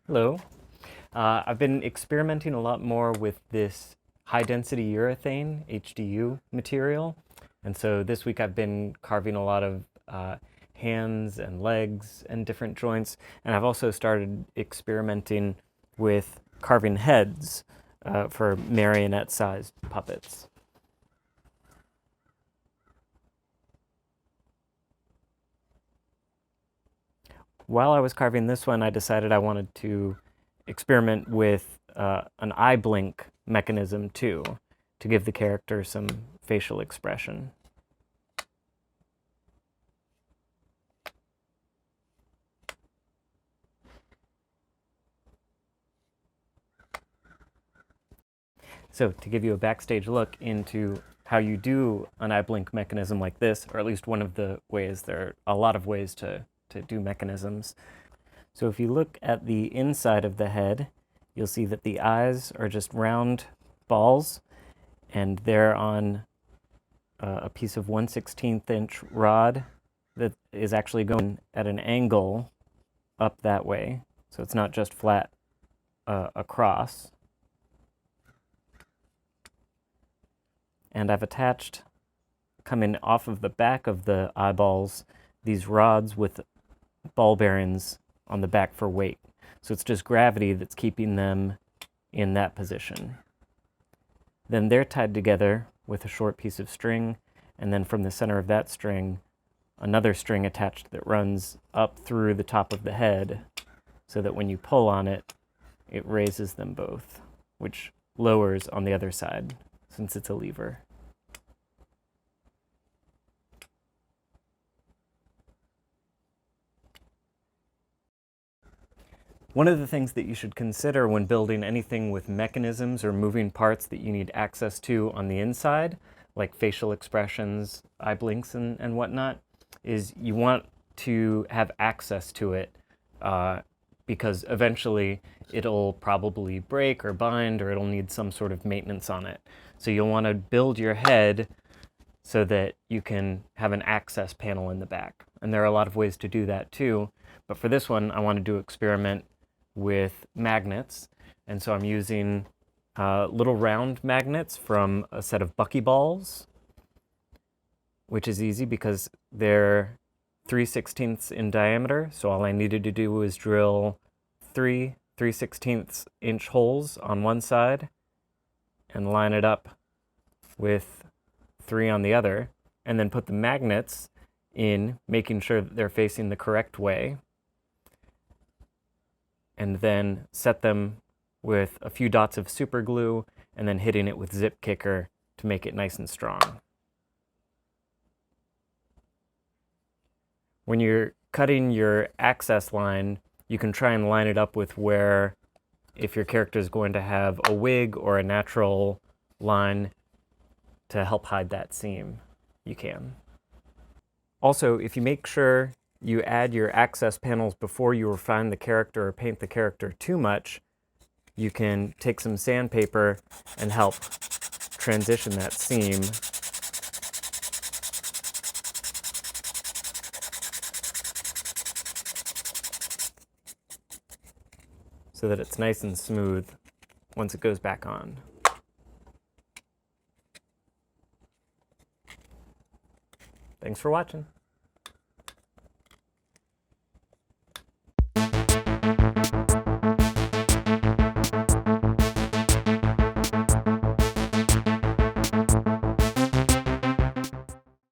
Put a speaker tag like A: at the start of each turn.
A: Hello. I've been experimenting a lot more with this high-density urethane, HDU material. And so this week I've been carving a lot of hands and legs and different joints. And I've also started experimenting with carving heads for marionette-sized puppets. While I was carving this one, I decided I wanted to experiment with an eye blink mechanism too, to give the character some facial expression. So to give you a backstage look into how you do an eye blink mechanism like this, or at least one of the ways, there are a lot of ways to do mechanisms. So if you look at the inside of the head, you'll see that the eyes are just round balls, and they're on a piece of 1/16 inch rod that is actually going at an angle up that way. So it's not just flat across. And I've attached, coming off of the back of the eyeballs, these rods with ball bearings on the back for weight. So it's just gravity that's keeping them in that position. Then they're tied together with a short piece of string, and then from the center of that string, another string attached that runs up through the top of the head, so that when you pull on it, it raises them both, which lowers on the other side, since it's a lever. One of the things that you should consider when building anything with mechanisms or moving parts that you need access to on the inside, like facial expressions, eye blinks, and whatnot, is you want to have access to it because eventually it'll probably break or bind, or it'll need some sort of maintenance on it. So you'll want to build your head so that you can have an access panel in the back. And there are a lot of ways to do that too. But for this one, I wanted to experiment with magnets. And so I'm using little round magnets from a set of buckyballs, which is easy because they're 3/16 in diameter. So all I needed to do was drill 3/16 inch holes on one side and line it up with 3 on the other, and then put the magnets in, making sure that they're facing the correct way, and then set them with a few dots of super glue, and then hitting it with zip kicker to make it nice and strong. When you're cutting your access line, you can try and line it up with where, if your character is going to have a wig or a natural line to help hide that seam, you can. Also, if you make sure you add your access panels before you refine the character or paint the character too much, you can take some sandpaper and help transition that seam so that it's nice and smooth once it goes back on. Thanks for watching.